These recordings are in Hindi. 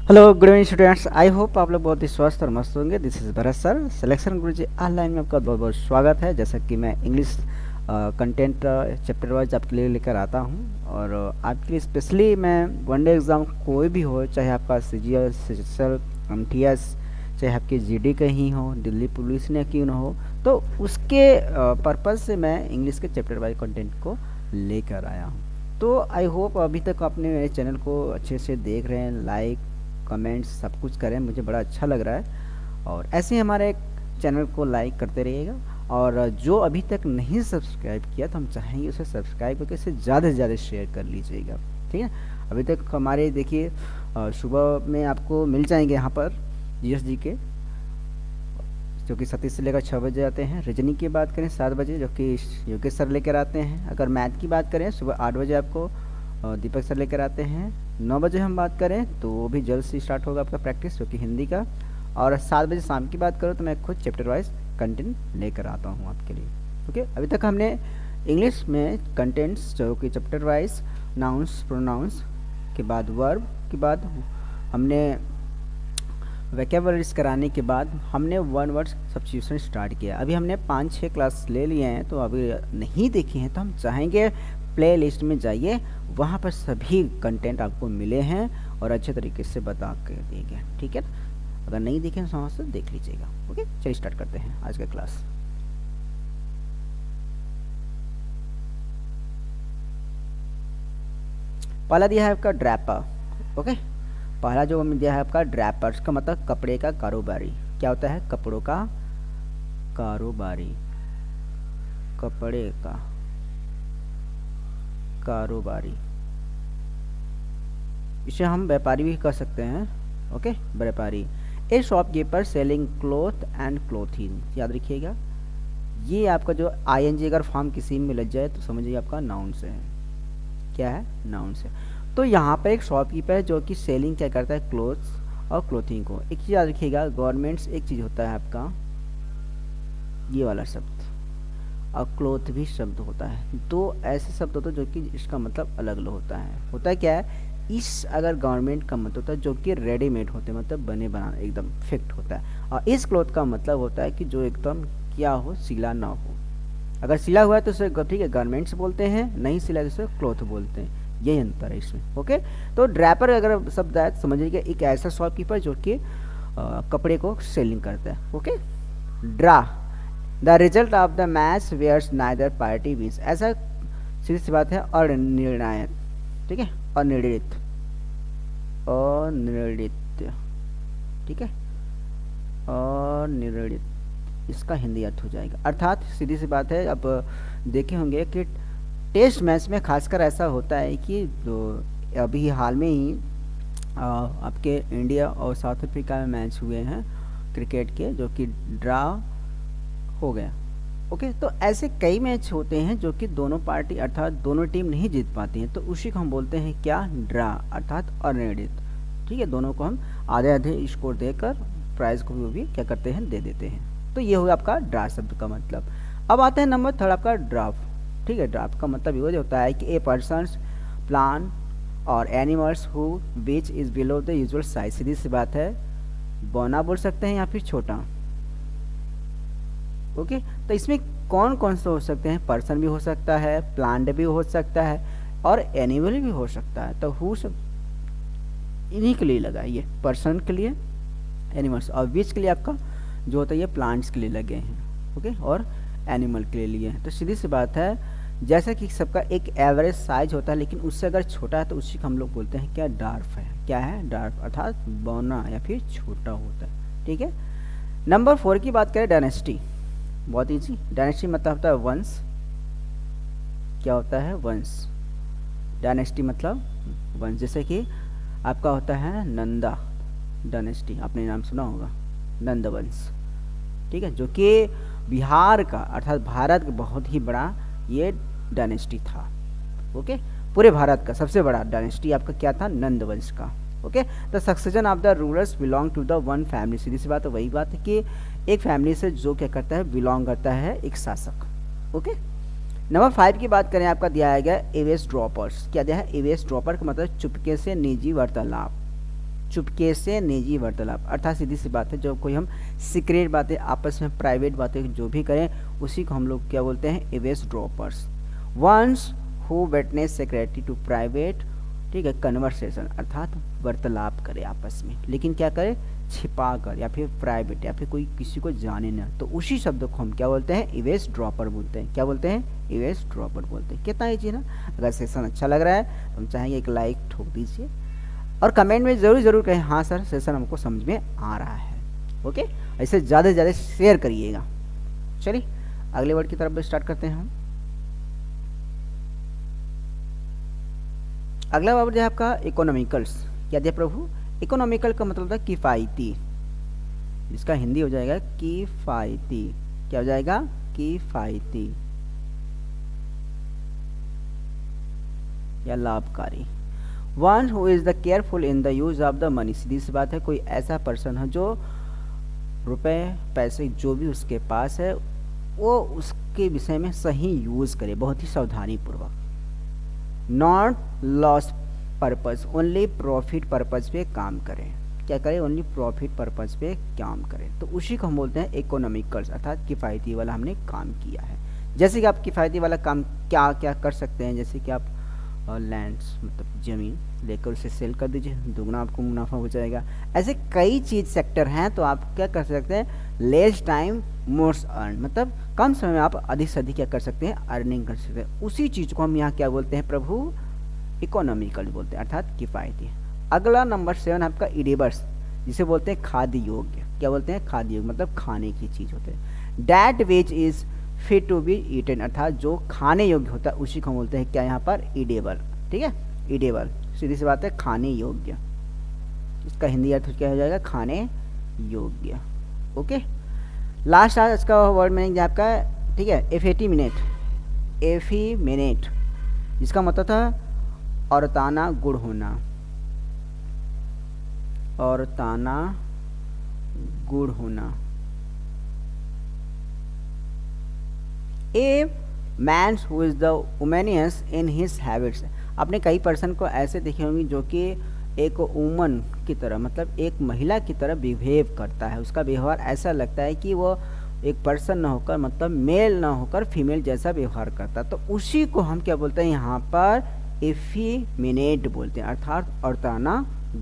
Hello good evening students. I hope आप लोग बहुत ही स्वस्थ और मस्त होंगे। This is Bharat sir, selection Guruji online में आपका बहुत बहुत स्वागत है। जैसा कि मैं इंग्लिश कंटेंट चैप्टर वाइज आपके लिए लेकर आता हूं और आपके लिए स्पेशली मैं वनडे एग्ज़ाम कोई भी हो, चाहे आपका CGL, CGL, MTS, चाहे आपकी GD कहीं हो, दिल्ली पुलिस ने क्यों ना हो, तो उसके पर्पज़ से मैं इंग्लिश के चैप्टर वाइज कंटेंट को लेकर आया हूँ। तो आई होप अभी तक आपने मेरे चैनल को अच्छे से देख रहे हैं, लाइक कमेंट्स सब कुछ करें, मुझे बड़ा अच्छा लग रहा है। और ऐसे ही हमारे चैनल को लाइक करते रहिएगा और जो अभी तक नहीं सब्सक्राइब किया तो हम चाहेंगे उसे सब्सक्राइब करके इसे ज़्यादा से ज़्यादा शेयर कर लीजिएगा, ठीक है। अभी तक हमारे देखिए सुबह में आपको मिल जाएंगे यहाँ पर GSG के, जो कि 37 से लेकर 6 बजे आते हैं। रीजनिंग की बात करें 7 बजे, जो कि योगेश सर लेकर आते हैं। अगर मैथ की बात करें सुबह 8 बजे आपको दीपक सर लेकर आते हैं। 9 बजे हम बात करें तो वो भी जल्द से स्टार्ट होगा आपका प्रैक्टिस, जो कि हिंदी का। और 7 बजे शाम की बात करो तो मैं खुद चैप्टर वाइज कंटेंट लेकर आता हूँ आपके लिए। ओके, अभी तक हमने इंग्लिश में कंटेंट्स जो कि चैप्टर वाइज नाउंस, प्रोनाउंस के बाद वर्ब के बाद हमने वोकैबुलरीज कराने के बाद हमने वन वर्ड सब्स्टिट्यूशन स्टार्ट किया। अभी हमने 5-6 क्लास ले लिए हैं, तो अभी नहीं देखे हैं तो हम चाहेंगे प्ले लिस्ट में जाइए, वहाँ पर सभी कंटेंट आपको मिले हैं और अच्छे तरीके से बता कर दिए गए, ठीक है। अगर नहीं देखें तो वहाँ से देख लीजिएगा। ओके, चलिए स्टार्ट करते हैं आज का क्लास। पहला दिया है आपका ड्रैपर। ओके, पहला जो हमें दिया है आपका ड्रैपर, इसका मतलब कपड़े का कारोबारी। क्या होता है? कपड़ों का कारोबारी, कपड़े का कारोबारी। इसे हम व्यापारी भी कर सकते हैं। ओके, व्यापारी। ए shopkeeper selling cloth and clothing. याद रखिएगा, ये आपका जो ING अगर फॉर्म किसी में लग जाए तो समझिए आपका नाउन से है। क्या है? नाउन से। तो यहाँ पर एक शॉपकीपर है जो कि सेलिंग क्या करता है? क्लोथ्स और क्लोथिंग को। एक चीज़ याद रखिएगा, गवर्नमेंट्स एक चीज़ होता है आपका ये वाला शब्द, और क्लोथ भी शब्द होता है। दो ऐसे शब्द होते हैं जो कि इसका मतलब अलग अलग होता है। होता है क्या है? इस अगर गवर्नमेंट का मतलब होता है जो कि रेडीमेड होते हैं, मतलब बने बनाना एकदम फिट होता है। और इस क्लोथ का मतलब होता है कि जो एकदम क्या हो, सिला ना हो। अगर सिला हुआ है तो उसे ठीक है गारमेंट्स बोलते हैं, नहीं सिला तो उसे क्लॉथ बोलते हैं। यही अंतर है इसमें। ओके, तो ड्रैपर अगर शब्द आए तो समझिए एक ऐसा शॉपकीपर जो कि कपड़े को सेलिंग करता है। Okay, draw the result of the match where's neither party wins. ऐसा सीधी सी बात है। और निर्णायक, ठीक है, अनिर्णित, अनिर्णित, ठीक है, अनिर्णित इसका हिंदी अर्थ हो जाएगा। अर्थात सीधी सी बात है, अब देखे होंगे कि टेस्ट मैच में खासकर ऐसा होता है कि जो अभी हाल में ही आपके इंडिया और साउथ अफ्रीका में मैच हुए हैं क्रिकेट के, जो कि ड्रा हो गया। ओके, तो ऐसे कई मैच होते हैं जो कि दोनों पार्टी अर्थात दोनों टीम नहीं जीत पाती हैं, तो उसी को हम बोलते हैं क्या? ड्रा, अर्थात अनिर्णित। ठीक है, दोनों को हम आधे आधे स्कोर देकर प्राइज को भी क्या करते हैं? दे देते हैं। तो ये हुआ आपका ड्रा शब्द का मतलब। अब आते हैं नंबर 3 आपका ड्राफ्ट। ठीक है, ड्राफ्ट का मतलब ये होता है कि ए पर्सन्स प्लान और animals who which is below the usual size. सीधी सी बात है, बौना बोल सकते हैं या फिर छोटा। ओके, तो इसमें कौन कौन से हो सकते हैं? पर्सन भी हो सकता है, प्लांट भी हो सकता है और एनिमल भी हो सकता है। तो हु सब इन्हीं के लिए लगा, ये पर्सन के लिए, एनिमल्स, और विच के लिए आपका जो होता है ये प्लांट्स के लिए लगे हैं। ओके, और एनिमल के लिए हैं। तो सीधी सी बात है, जैसा कि सबका एक एवरेज साइज होता है, लेकिन उससे अगर छोटा है तो उसी को हम लोग बोलते हैं क्या? डार्फ है। क्या है? डार्फ, अर्थात बौना या फिर छोटा होता है। ठीक है, नंबर 4 की बात करें, डायनेस्टी। बहुत ईजी। डायनेस्टी मतलब होता है वंश। क्या होता है? वंश। डायनेस्टी मतलब वंश। जैसे कि आपका होता है नंदा डायनेस्टी, आपने नाम सुना होगा, नंद वंश। ठीक है, जो कि बिहार का अर्थात भारत का बहुत ही बड़ा ये डायनेस्टी था। ओके, पूरे भारत का सबसे बड़ा डायनेस्टी आपका क्या था? नंद वंश का। Okay, the succession of the rulers belong to the one family. सीधी सी बात है, वही बात है कि एक फैमिली से जो क्या करता है? बिलोंग करता है एक शासक। ओके, नंबर 5 की बात करें, आपका दिया गया एवेस ड्रॉपर्स। क्या दिया है? एवेस ड्रॉपर का मतलब चुपके से निजी वार्तालाप। चुपके से निजी वार्तालाप, अर्थात सीधी सी बात है, जो कोई हम सीक्रेट बातें आपस में प्राइवेट बातें जो भी करें उसी को हम लोग क्या बोलते हैं, eavesdroppers. Ones who witness secretary to private, ठीक है, कन्वर्सेशन, अर्थात वार्तालाप करे आपस में, लेकिन क्या करे, छिपा कर या फिर प्राइवेट या फिर कोई किसी को जाने ना, तो उसी शब्द को हम क्या बोलते हैं, इवेस ड्रॉपर बोलते हैं। क्या बोलते हैं, इवेस ड्रॉपर बोलते हैं। कितना ईजी ना। अगर सेशन अच्छा लग रहा है तो हम चाहेंगे एक लाइक ठोक दीजिए और कमेंट में ज़रूर कहें हाँ सर सेशन हमको समझ में आ रहा है। ओके, ऐसे ज़्यादा से ज़्यादा शेयर करिएगा। चलिए अगले वर्ड की तरफ स्टार्ट करते हैं हम। अगला वर्ड है आपका इकोनॉमिकल्स। क्या दिया प्रभु, इकोनॉमिकल का मतलब था किफ़ायती, इसका हिंदी हो जाएगा किफ़ायती। क्या हो जाएगा, किफ़ायती या लाभकारी। One who is the careful in the use of the money, सीधी सी बात है, कोई ऐसा पर्सन है जो रुपए पैसे जो भी उसके पास है वो उसके विषय में सही यूज करे, बहुत ही सावधानी पूर्वक। Not loss purpose, only profit purpose पे काम करें। क्या करें, ओनली प्रॉफिट पर्पस पे काम करें, तो उसी को हम बोलते हैं इकोनॉमिकल्स, अर्थात किफ़ायती वाला हमने काम किया है। जैसे कि आप किफ़ायती वाला काम क्या क्या कर सकते हैं, जैसे कि आप लैंड्स मतलब ज़मीन लेकर उसे सेल कर दीजिए, दुगना आपको मुनाफा हो जाएगा। ऐसे कई चीज़ सेक्टर हैं, तो आप क्या कर सकते हैं, लेस टाइम मोर्स अर्न, मतलब कम समय में आप अधिक से अधिक क्या कर सकते हैं, अर्निंग कर सकते हैं। उसी चीज़ को हम यहाँ क्या बोलते हैं प्रभु, इकोनॉमिकल बोलते हैं, अर्थात किफ़ायती। अगला नंबर 7 आपका इडेबल्स, जिसे बोलते हैं खाद्य योग्य। क्या बोलते हैं, खाद्य योग्य, मतलब खाने की चीज़ होते हैं। That which is fit to be eaten, अर्थात जो खाने योग्य होता है उसी को बोलते हैं क्या यहाँ पर, इडेबल। ठीक है, इडेबल सीधी सी बात है, खाने योग्य, इसका हिंदी अर्थ क्या हो जाएगा, खाने योग्य। ओके, लास्ट आज इसका वर्ड मीनिंग आपका, ठीक है, एफेटिमिनेट, एफिमिनेट, जिसका मतलब था औरताना गुण होना, औरताना गुण होना। A man who is the womanious in his habits, आपने कई पर्सन को ऐसे देखे होंगे जो कि एक वुमन की तरह, मतलब एक महिला की तरह बिहेव करता है, उसका व्यवहार ऐसा लगता है कि वो एक पर्सन ना होकर, मतलब मेल ना होकर फीमेल जैसा व्यवहार करता है, तो उसी को हम क्या बोलते हैं यहाँ पर, एफिमिनेट बोलते हैं, अर्थात औरताना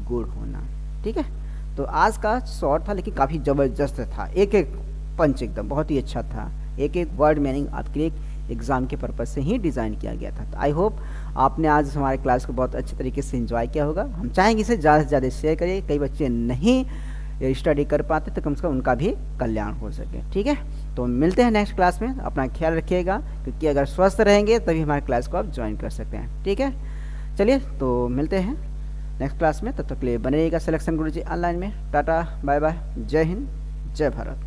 गुण होना। ठीक है, तो आज का शॉर्ट था लेकिन काफ़ी ज़बरदस्त था, एक एक पंच एकदम बहुत ही अच्छा था, एक एक वर्ड मीनिंग आपके लिए एग्ज़ाम के पर्पज़ से ही डिज़ाइन किया गया था। तो आई होप आपने आज हमारे क्लास को बहुत अच्छे तरीके से एंजॉय किया होगा। हम चाहेंगे इसे ज़्यादा से ज़्यादा शेयर करिए, कई बच्चे नहीं स्टडी कर पाते तो कम से कम उनका भी कल्याण हो सके। ठीक है, तो मिलते हैं नेक्स्ट क्लास में, अपना ख्याल रखिएगा, क्योंकि अगर स्वस्थ रहेंगे तभी हमारे क्लास को आप ज्वाइन कर सकते हैं। ठीक है, चलिए तो मिलते हैं नेक्स्ट क्लास में, तब तक के लिए बने रहिएगा सिलेक्शन गुरुजी ऑनलाइन में। टाटा बाय बाय, जय हिंद जय भारत।